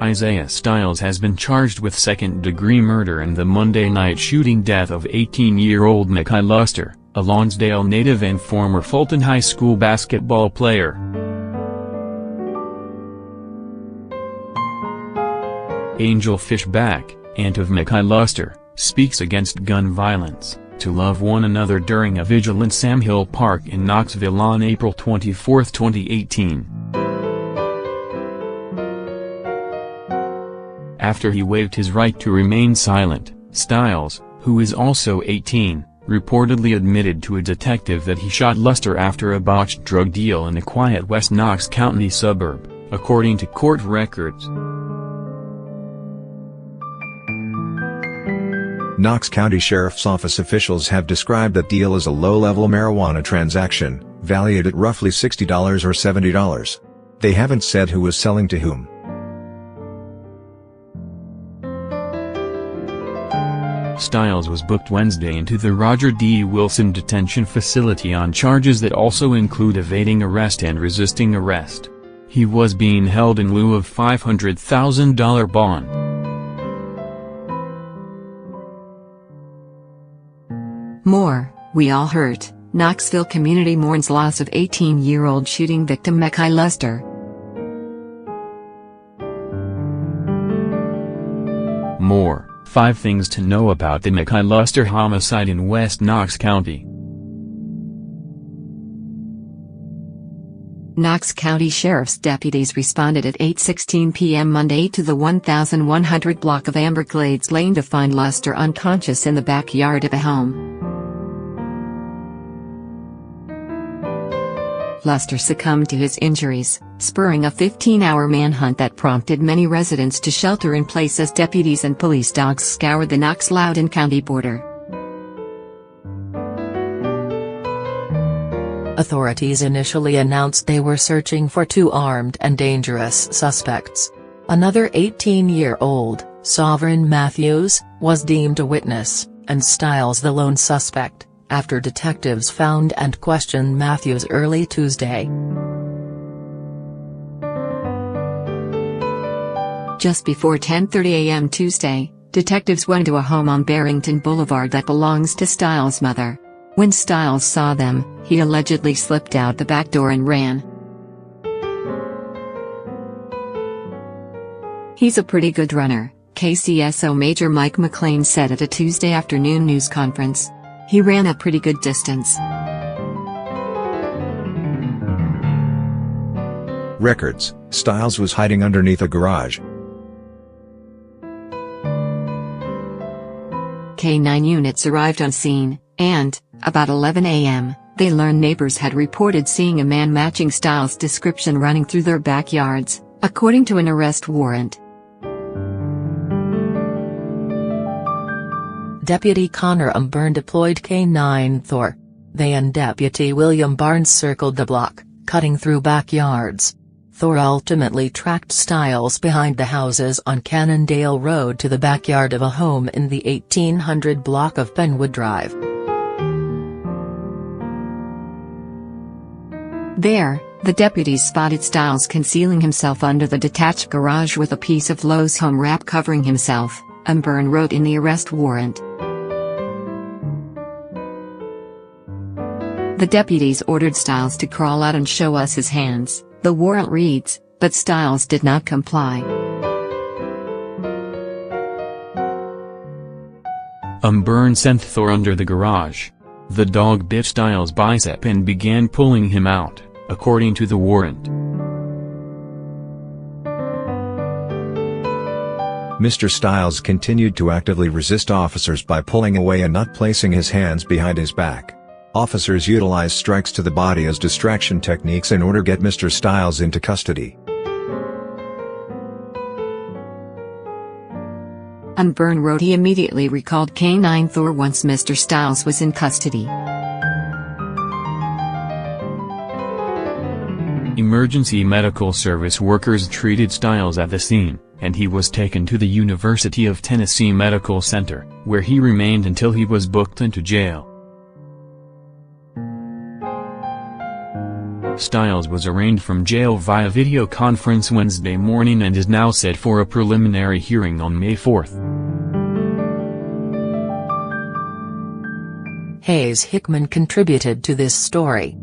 Isaiah Stiles has been charged with second-degree murder in the Monday night shooting death of 18-year-old Mackay Luster, a Lonsdale native and former Fulton High School basketball player. Angel Fishback, aunt of Mackay Luster, speaks against gun violence, to love one another during a vigil in Sam Hill Park in Knoxville on April 24, 2018. After he waived his right to remain silent, Stiles, who is also 18, reportedly admitted to a detective that he shot Luster after a botched drug deal in a quiet West Knox County suburb, according to court records. Knox County Sheriff's Office officials have described that deal as a low-level marijuana transaction, valued at roughly $60 or $70. They haven't said who was selling to whom. Stiles was booked Wednesday into the Roger D. Wilson detention facility on charges that also include evading arrest and resisting arrest. He was being held in lieu of $500,000 bond. More, we all hurt. Knoxville community mourns loss of 18-year-old shooting victim Mackay Luster. More, 5 things to know about the Mackay Luster homicide in West Knox County. Knox County Sheriff's deputies responded at 8:16 p.m. Monday to the 1100 block of Amberglades Lane to find Luster unconscious in the backyard of a home. Luster succumbed to his injuries, spurring a 15-hour manhunt that prompted many residents to shelter in place as deputies and police dogs scoured the Knox-Loudoun County border. Authorities initially announced they were searching for 2 armed and dangerous suspects. Another 18-year-old, Sovereign Matthews, was deemed a witness, and Stiles the lone suspect, after detectives found and questioned Matthews early Tuesday. Just before 10:30 a.m. Tuesday, detectives went to a home on Barrington Boulevard that belongs to Stiles' mother. When Stiles saw them, he allegedly slipped out the back door and ran. "He's a pretty good runner," KCSO Major Mike McLean said at a Tuesday afternoon news conference. "He ran a pretty good distance." Records: Stiles was hiding underneath a garage. K-9 units arrived on scene, and, about 11 a.m., they learned neighbors had reported seeing a man matching Stiles' description running through their backyards, according to an arrest warrant. Deputy Connor Byrne deployed K-9 Thor. They and Deputy William Barnes circled the block, cutting through backyards. Thor ultimately tracked Stiles behind the houses on Cannondale Road to the backyard of a home in the 1800 block of Penwood Drive. There, the deputies spotted Stiles concealing himself under the detached garage with a piece of Lowe's home wrap covering himself, Byrne wrote in the arrest warrant. The deputies ordered Stiles to crawl out and show us his hands, the warrant reads, but Stiles did not comply. Byrne sent Thor under the garage. The dog bit Stiles' bicep and began pulling him out, according to the warrant. Mr. Stiles continued to actively resist officers by pulling away and not placing his hands behind his back. Officers utilized strikes to the body as distraction techniques in order to get Mr. Stiles into custody. Byrne wrote he immediately recalled K-9 Thor once Mr. Stiles was in custody. Emergency medical service workers treated Stiles at the scene, and he was taken to the University of Tennessee Medical Center, where he remained until he was booked into jail. Stiles was arraigned from jail via video conference Wednesday morning and is now set for a preliminary hearing on May 4. Hayes Hickman contributed to this story.